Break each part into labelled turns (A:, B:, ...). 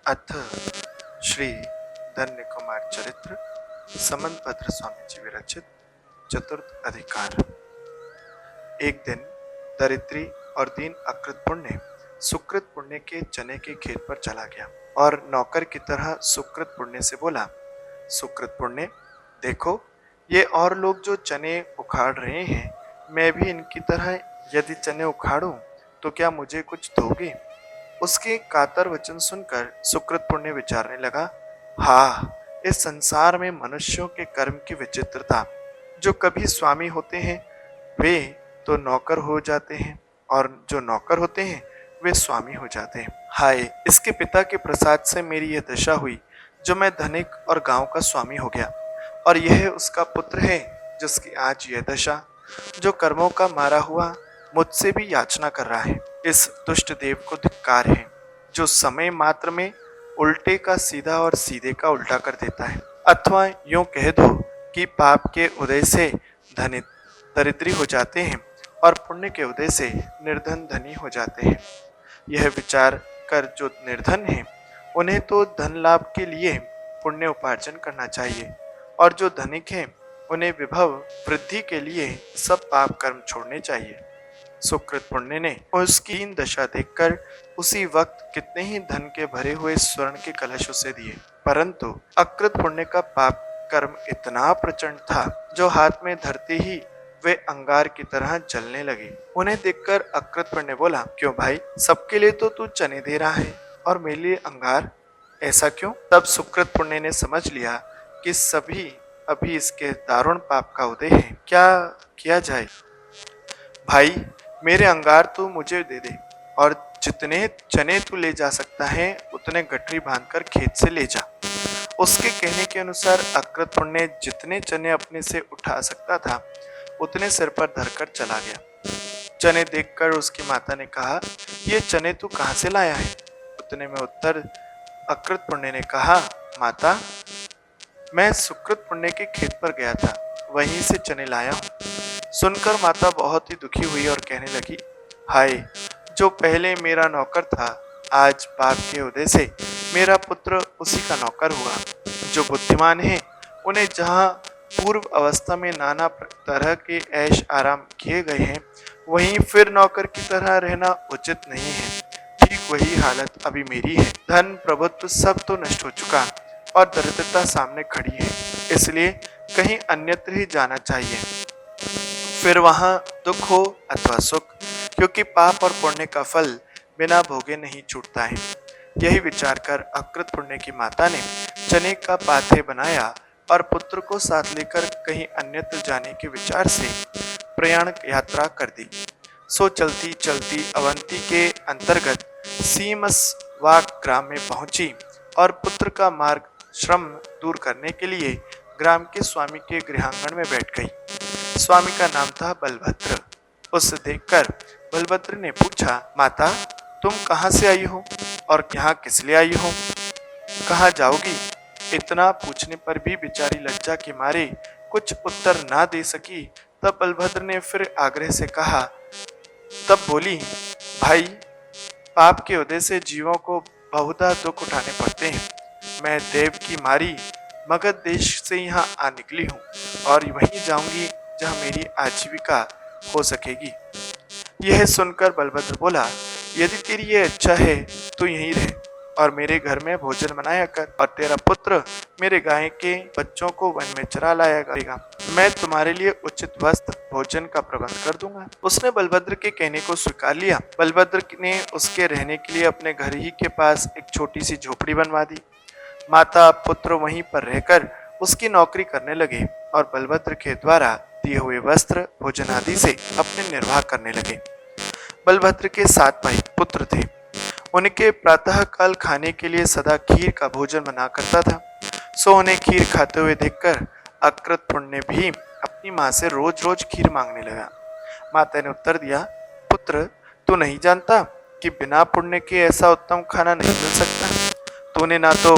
A: अथ श्री धन्य कुमार चरित्र समंत भद्र स्वामी जी विरचित चतुर्थ अधिकार। एक दिन दरिद्री और दीन अकृत पुण्य सुकृत पुण्य के चने के खेत पर चला गया और नौकर की तरह सुकृत पुण्य से बोला, सुकृत पुण्य, देखो ये और लोग जो चने उखाड़ रहे हैं, मैं भी इनकी तरह यदि चने उखाड़ूं तो क्या मुझे कुछ दोगे? उसके कातर वचन सुनकर सुकृत पुण्य विचारने लगा, हाँ, इस संसार में मनुष्यों के कर्म की विचित्रता। जो कभी स्वामी होते हैं वे तो नौकर हो जाते हैं, और जो नौकर होते हैं वे स्वामी हो जाते हैं। हाय, इसके पिता के प्रसाद से मेरी यह दशा हुई, जो मैं धनिक और गांव का स्वामी हो गया, और यह उसका पुत्र है जिसकी आज यह दशा। जो कर्मों का मारा हुआ मुझसे भी याचना कर रहा है। इस दुष्ट देव को धिक्कार है, जो समय मात्र में उल्टे का सीधा और सीधे का उल्टा कर देता है। अथवा यूं कह दो कि पाप के उदय से धनी दरिद्री हो जाते हैं और पुण्य के उदय से निर्धन धनी हो जाते हैं। यह विचार कर जो निर्धन हैं उन्हें तो धन लाभ के लिए पुण्य उपार्जन करना चाहिए, और जो धनिक हैं उन्हें विभव वृद्धि के लिए सब पाप कर्म छोड़ने चाहिए। सुकृत पुण्य ने उसकी हीन दशा देखकर उसी वक्त कितने ही धन के भरे हुए स्वर्ण के कलश उसे दिए, परंतु अकृत पुण्य का पाप कर्म इतना प्रचंड था जो हाथ में धरते ही वे अंगार की तरह जलने लगे। उन्हें देखकर अकृत पुण्य बोला, क्यों भाई, सबके लिए तो तू चने दे रहा है और मेरे लिए अंगार, ऐसा क्यों? तब सुकृत पुण्य ने समझ लिया कि सभी अभी इसके दारुण पाप का उदय है, क्या किया जाए? भाई, मेरे अंगार तू मुझे दे दे, और जितने चने तू ले जा सकता है उतने गठरी बांधकर खेत से ले जा। उसके कहने के अनुसार अकृत पुण्य जितने चने अपने से उठा सकता था उतने सिर पर धरकर चला गया। चने देखकर उसकी माता ने कहा, ये चने तू कहाँ से लाया है? उतने में उत्तर अकृत पुण्य ने कहा, माता, मैं सुकृत पुण्य के खेत पर गया था, वहीं से चने लाया हूँ। सुनकर माता बहुत ही दुखी हुई और कहने लगी, हाय, जो पहले मेरा नौकर था आज पाप के उदय से मेरा पुत्र उसी का नौकर हुआ। जो बुद्धिमान हैं उन्हें जहाँ पूर्व अवस्था में नाना तरह के ऐश आराम किए गए हैं, वहीं फिर नौकर की तरह रहना उचित नहीं है। ठीक वही हालत अभी मेरी है। धन प्रभुत्व सब तो नष्ट हो चुका और दरिद्रता सामने खड़ी है, इसलिए कहीं अन्यत्र ही जाना चाहिए, फिर वहां दुख हो अथवा सुख, क्योंकि पाप और पुण्य का फल बिना भोगे नहीं छूटता है। यही विचार कर अकृत पुण्य की माता ने चने का पाथे बनाया और पुत्र को साथ लेकर कहीं अन्यत्र जाने के विचार से प्रयाण यात्रा कर दी। सो चलती चलती अवंती के अंतर्गत सीमसवाक ग्राम में पहुंची और पुत्र का मार्ग श्रम दूर करने के लिए ग्राम के स्वामी के गृहांगण में बैठ गई। स्वामी का नाम था बलभद्र। उसे देखकर बलभद्र ने पूछा, माता, तुम कहाँ से आई हो और यहाँ किस लिए आई हो? कहाँ जाओगी? इतना पूछने पर भी बेचारी लज्जा के मारे कुछ उत्तर ना दे सकी। तब बलभद्र ने फिर आग्रह से कहा, तब बोली, भाई, पाप के उदय से जीवों को बहुधा दुख उठाने पड़ते हैं। मैं देव की मारी मगध देश से यहाँ आ निकली हूँ और वहीं जाऊंगी जहाँ मेरी आजीविका हो सकेगी। यह सुनकर बलभद्र बोला, यदि तेरी ये इच्छा है तो यहीं रह और मेरे घर में भोजन बनाया कर, और तेरा पुत्र मेरे गाय के बच्चों को वन में चरा लाया करेगा। मैं तुम्हारे लिए उचित वस्त्र भोजन का प्रबंध कर दूंगा। उसने बलभद्र के कहने को स्वीकार लिया। बलभद्र ने उसके रहने के लिए अपने घर ही के पास एक छोटी सी झोपड़ी बनवा दी। माता पुत्र वहीं पर रहकर उसकी नौकरी करने लगे और बलभद्र के द्वारा दिए हुए वस्त्र भोजन आदि से अपने निर्वाह करने लगे। बलभद्र के 7 भाई पुत्र थे। उनके प्रातः काल खाने के लिए सदा खीर का भोजन बना करता था। सो उन्हें खीर खाते हुए देखकर अकृत पुण्य भी अपनी माँ से रोज रोज खीर मांगने लगा। माता ने उत्तर दिया, पुत्र, तू नहीं जानता कि बिना पुण्य के ऐसा उत्तम खाना नहीं मिल सकता। तूने ना तो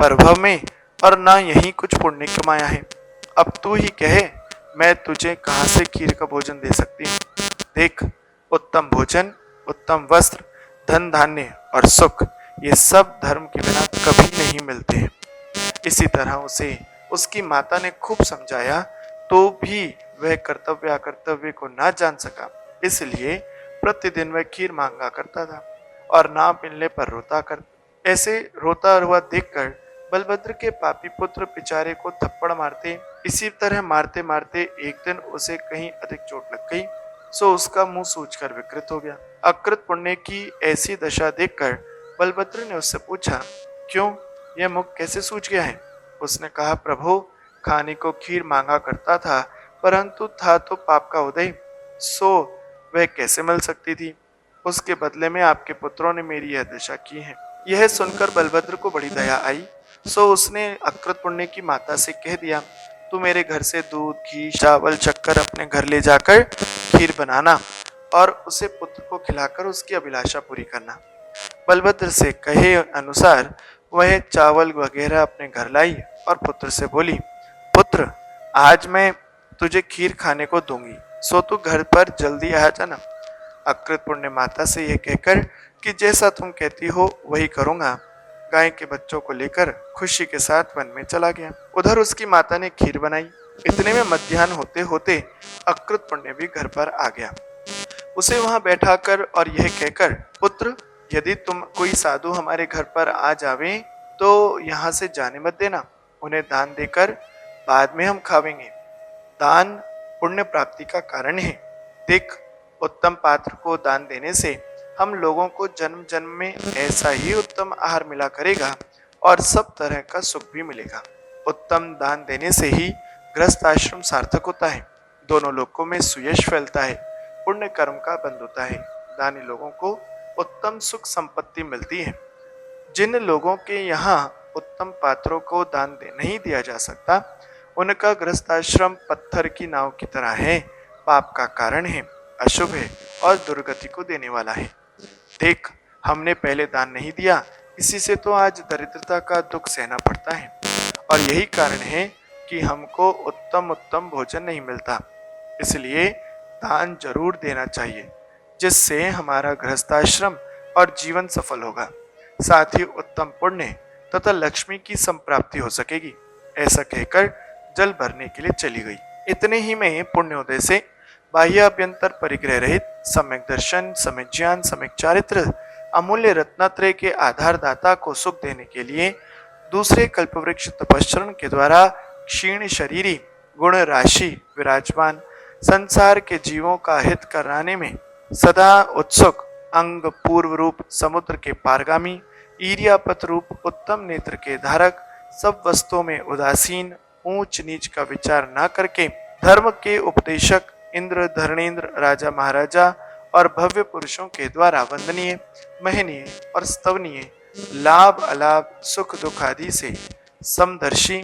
A: परभव में और ना यहीं कुछ पुण्य कमाया है। अब तू ही कहे, मैं तुझे कहाँ से खीर का भोजन दे सकती हूँ? देख, उत्तम भोजन, उत्तम वस्त्र, धन धान्य और सुख, ये सब धर्म के बिना कभी नहीं मिलते हैं। इसी तरह उसे उसकी माता ने खूब समझाया, तो भी वह कर्तव्य अकर्तव्य को ना जान सका। इसलिए प्रतिदिन वह खीर मांगा करता था और ना मिलने पर रोता कर ऐसे रोता हुआ देखकर बलभद्र के पापी पुत्र बेचारे को थप्पड़ मारते। इसी तरह मारते मारते एक दिन उसे कहीं अधिक चोट लग गई, सो उसका मुंह सूजकर विकृत हो गया। अकृत पुण्य की ऐसी दशा देखकर बलभद्र ने उससे पूछा, क्यों, यह मुख कैसे सूज गया है? उसने कहा, प्रभु, खाने को खीर मांगा करता था, परंतु था तो पाप का उदय, सो वह कैसे मिल सकती थी? उसके बदले में आपके पुत्रों ने मेरी यह दशा की है। यह सुनकर बलभद्र को बड़ी दया आई, सो उसने अकृत पुण्य की माता से कह दिया, तू मेरे घर से दूध, घी, चावल, शक्कर अपने घर ले जाकर खीर बनाना और उसे पुत्र को खिलाकर उसकी अभिलाषा पूरी करना। बलभद्र से कहे अनुसार वह चावल वगैरह अपने घर लाई और पुत्र से बोली, पुत्र, आज मैं तुझे खीर खाने को दूंगी, सो तू घर पर जल्दी आ जाना। अकृत पुण्य माता से यह कहकर कि जैसा तुम कहती हो वही करूंगा, गाय के बच्चों को लेकर खुशी के साथ वन में चला गया। उधर उसकी माता ने खीर बनाई। इतने में मध्याह्न होते होते अकृत पुण्य भी घर पर आ गया। उसे वहां बैठाकर और यह कहकर, पुत्र, यदि तुम कोई साधु हमारे घर पर आ जावे तो यहाँ से जाने मत देना, उन्हें दान देकर बाद में हम खावेंगे। दान पुण्य प्राप्ति का कारण है। देख, उत्तम पात्र को दान देने से हम लोगों को जन्म जन्म में ऐसा ही उत्तम आहार मिला करेगा और सब तरह का सुख भी मिलेगा। उत्तम दान देने से ही गृहस्थ आश्रम सार्थक होता है, दोनों लोकों में सुयश फैलता है, पुण्य कर्म का बंध होता है, दानी लोगों को उत्तम सुख संपत्ति मिलती है। जिन लोगों के यहाँ उत्तम पात्रों को दान नहीं दिया जा सकता, उनका गृहस्थाश्रम पत्थर की नाव की तरह है, पाप का कारण है, अशुभ है और दुर्गति को देने वाला है। देख, हमने पहले दान नहीं दिया, इसी से तो आज दरिद्रता का दुख सहना पड़ता है और यही कारण है कि हमको उत्तम उत्तम भोजन नहीं मिलता। इसलिए दान जरूर देना चाहिए, जिससे हमारा गृहस्थाश्रम और जीवन सफल होगा, साथ ही उत्तम पुण्य तथा लक्ष्मी की संप्राप्ति हो सकेगी। ऐसा कहकर जल भरने के लिए चली गई। इतने ही में पुण्योदय से बाह्य अभ्यंतर परिग्रह रहित सम्यक दर्शन, सम्यक ज्ञान, सम्यक चारित्र, अमूल्य रत्नात्रय के आधारदाता को सुख देने के लिए दूसरे कल्पवृक्ष तपश्चरण के द्वारा क्षीण शरीरी गुण राशि विराजमान संसार के जीवों का हित कराने में सदा उत्सुक अंग पूर्व रूप समुद्र के पारगामी ईर्यापत रूप उत्तम नेत्र के धारक, सब वस्तुओं में उदासीन, ऊंच नीच का विचार न करके धर्म के उपदेशक इंद्र, धरणेन्द्र, राजा महाराजा और भव्य पुरुषों के द्वारा वंदनीय, महनीय और स्तवनीय, लाभ अलाभ सुख दुख आदि से समदर्शी,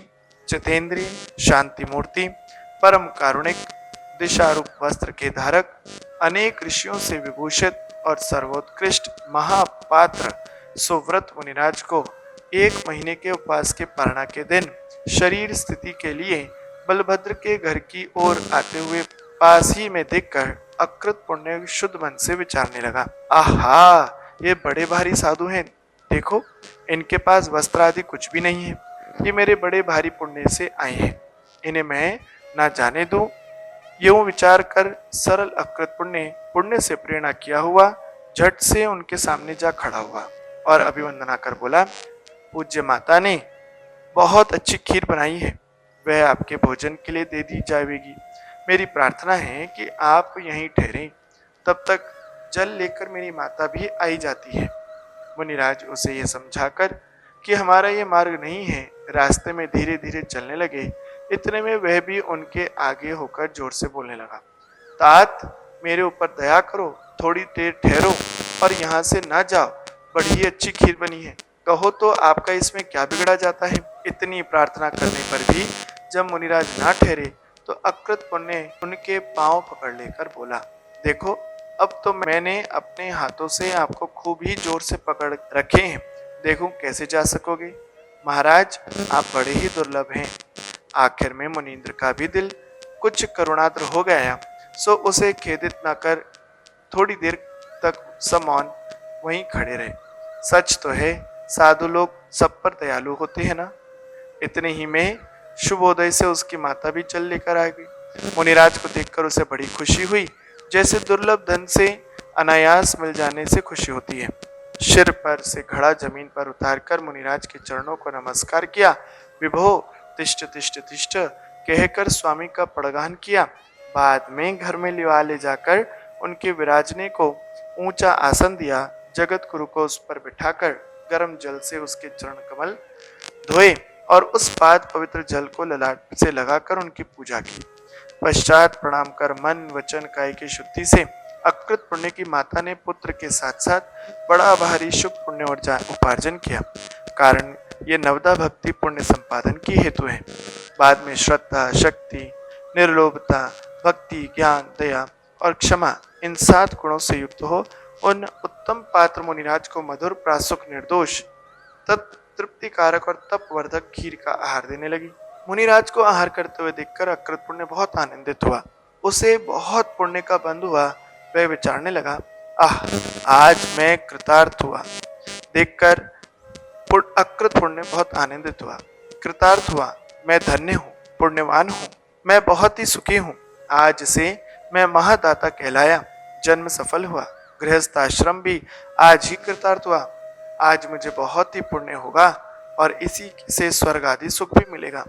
A: चितेंद्रीय, शांति मूर्ति, परम कारुणिक, दिशारूप वस्त्र के धारक, अनेक ऋषियों से विभूषित और सर्वोत्कृष्ट महापात्र सुव्रत मुनिराज को 1 महीने के उपवास के पारणा के दिन शरीर स्थिति के लिए बलभद्र के घर की ओर आते हुए पास ही में देखकर अकृत पुण्य शुद्ध मन से विचारने लगा, आहा, ये बड़े भारी साधु हैं, देखो, इनके पास वस्त्र आदि कुछ भी नहीं है, ये मेरे बड़े भारी पुण्य से आए हैं, इन्हें मैं ना जाने दूं। यूं विचार कर सरल अकृत पुण्य से प्रेरणा किया हुआ झट से उनके सामने जा खड़ा हुआ और अभिवंदना कर बोला, पूज्य माता ने बहुत अच्छी खीर बनाई है, वह आपके भोजन के लिए दे दी जाएगी। मेरी प्रार्थना है कि आप यहीं ठहरें, तब तक जल लेकर मेरी माता भी आई जाती है। मुनिराज उसे ये समझाकर कि हमारा ये मार्ग नहीं है, रास्ते में धीरे धीरे चलने लगे। इतने में वह भी उनके आगे होकर जोर से बोलने लगा, तात, मेरे ऊपर दया करो, थोड़ी देर ठहरो और यहाँ से ना जाओ, बड़ी ही अच्छी खीर बनी है, कहो तो आपका इसमें क्या बिगड़ा जाता है। इतनी प्रार्थना करने पर भी जब मुनिराज ना ठहरे तो अकृत पुण्य उनके पांव पकड़ लेकर बोला, देखो, अब तो मैंने अपने हाथों से आपको खूब ही जोर से पकड़ रखे हैं, देखूं कैसे जा सकोगे। महाराज, आप बड़े ही दुर्लभ हैं। आखिर में मुनीन्द्र का भी दिल कुछ करुणाद्र हो गया, सो उसे खेदित न कर थोड़ी देर तक समौन वहीं खड़े रहे। सच तो है, साधु लोग सब पर दयालु होते हैं ना। इतने ही में शुभोदय से उसकी माता भी चल लेकर आ गई। मुनिराज को देखकर उसे बड़ी खुशी हुई, जैसे दुर्लभ धन से अनायास मिल जाने से खुशी होती है। सिर पर से घड़ा जमीन पर उतारकर मुनिराज के चरणों को नमस्कार किया। विभो तिष्ठ तिष्ठ तिष्ठ कहकर स्वामी का पड़गान किया। बाद में घर में ले जाकर उनके विराजने को ऊंचा आसन दिया। जगत गुरु को उस पर बिठाकर गर्म जल से उसके चरण कमल धोए और उस पाद पवित्र जल को ललाट से लगाकर उनकी पूजा की। पश्चात प्रणाम कर मन वचन काय की शुद्धि से अकृत पुण्य की माता ने पुत्र के साथ साथ बड़ा भारी शुभ पुण्य और उपार्जन किया। कारण ये नवदा भक्ति पुण्य संपादन की हेतु है। बाद में श्रद्धा, शक्ति, निर्लोभता, भक्ति, ज्ञान, दया और क्षमा इन 7 गुणों से युक्त हो उन उत्तम पात्र मुनिराज को मधुर प्रासुक निर्दोष तृप्ति कारक और तपवर्धक खीर का आहार देने लगी। मुनिराज को आहार करते हुए देखकर अकृत पुण्य बहुत आनंदित हुआ। उसे बहुत पुण्य का बंध हुआ। वह विचारने लगा, आह, आज मैं कृतार्थ हुआ। देखकर अकृत पुण्य बहुत आनंदित हुआ। कृतार्थ हुआ, मैं धन्य हूँ, पुण्यवान हूँ, मैं बहुत ही सुखी हूँ। आज से मैं महादाता कहलाया, जन्म सफल हुआ, गृहस्थाश्रम भी आज ही कृतार्थ हुआ। आज मुझे बहुत ही पुण्य होगा और इसी से स्वर्ग आदि सुख भी मिलेगा।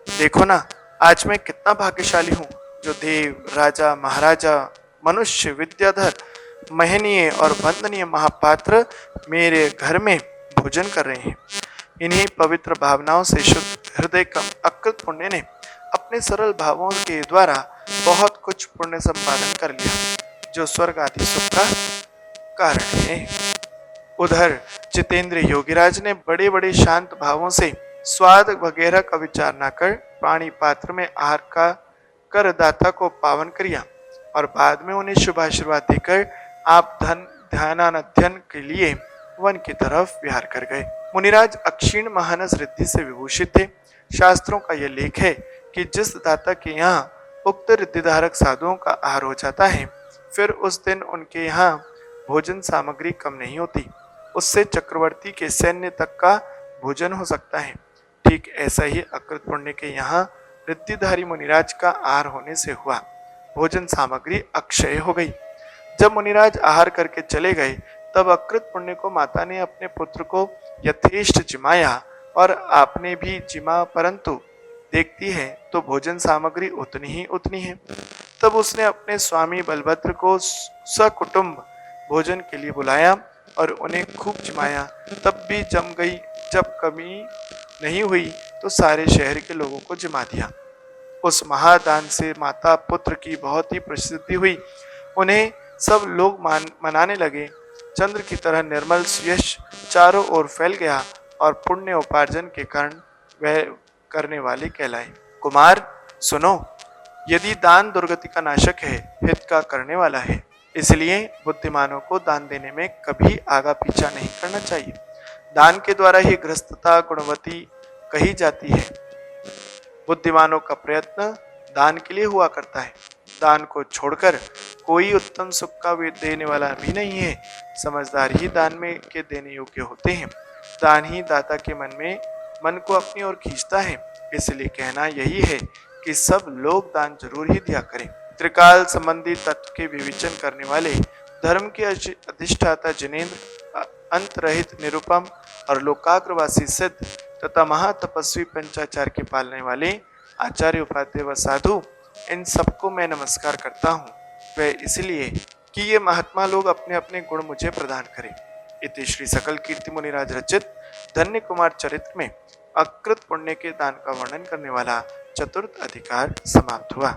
A: देखो ना, आज मैं कितना भाग्यशाली हूँ जो देव, राजा, महाराजा, मनुष्य, विद्याधर, महनीय और वंदनीय महापात्र मेरे घर में भोजन कर रहे हैं। इन्हीं पवित्र भावनाओं से शुद्ध हृदय का अकृत पुण्य ने अपने सरल भावों के द्वारा बहुत कुछ पुण्य संपादन कर लिया, जो स्वर्ग आदि सुख का कारण है। उधर जितेंद्र योगीराज ने बड़े बड़े शांत भावों से स्वाद वगैरह का विचार न कर पानी पात्र में आहार का कर दाता को पावन किया और बाद में उन्हें शुभ आशीर्वाद देकर आप ध्यानाध्ययन के लिए वन की तरफ विहार कर गए। मुनिराज अक्षीण महानस रिद्धि से विभूषित थे। शास्त्रों का यह लेख है कि जिस दाता के यहाँ उक्त रिद्धिधारक साधुओं का आहार हो जाता है, फिर उस दिन उनके यहाँ भोजन सामग्री कम नहीं होती। उससे चक्रवर्ती के सैन्य तक का भोजन हो सकता है। ठीक ऐसा ही अकृत पुण्य के यहाँ रिद्धिधारी मुनिराज का आहार होने से हुआ। भोजन सामग्री अक्षय हो गई। जब मुनिराज आहार करके चले गए, तब अकृत पुण्य को माता ने अपने पुत्र को यथेष्ट जिमाया और आपने भी जिमा, परंतु देखती है तो भोजन सामग्री उतनी है। तब उसने अपने स्वामी बलभद्र को सकुटुंब भोजन के लिए बुलाया और उन्हें खूब जिमाया। तब भी जम गई। जब कमी नहीं हुई तो सारे शहर के लोगों को जिमा दिया। उस महादान से माता पुत्र की बहुत ही प्रसिद्धि हुई। उन्हें सब लोग मनाने लगे। चंद्र की तरह निर्मल यश चारों ओर फैल गया और पुण्य उपार्जन के कारण वह करने वाले कहलाए। कुमार सुनो, यदि दान दुर्गति का नाशक है, हित का करने वाला है, इसलिए बुद्धिमानों को दान देने में कभी आगा पीछा नहीं करना चाहिए। दान के द्वारा ही गृहस्थता गुणवती कही जाती है। बुद्धिमानों का प्रयत्न दान के लिए हुआ करता है। दान को छोड़कर कोई उत्तम सुख का देने वाला भी नहीं है। समझदार ही दान में के देने योग्य होते हैं। दान ही दाता के मन को अपनी ओर खींचता है। इसलिए कहना यही है कि सब लोग दान जरूर ही दिया करें। त्रिकाल संबंधी तत्व के विवेचन करने वाले धर्म के अधिष्ठाता जिनेन्द्र, अंत रहित निरुपम और लोकाग्रवासी सिद्ध तथा महातपस्वी पंचाचार के पालने वाले आचार्य, उपाध्याय व साधु, इन सबको मैं नमस्कार करता हूँ। वह इसलिए कि ये महात्मा लोग अपने अपने गुण मुझे प्रदान करें। इति श्री सकल कीर्ति मुनिराज रचित धन्य कुमार चरित्र में अकृत पुण्य के दान का वर्णन करने वाला चतुर्थ अधिकार समाप्त हुआ।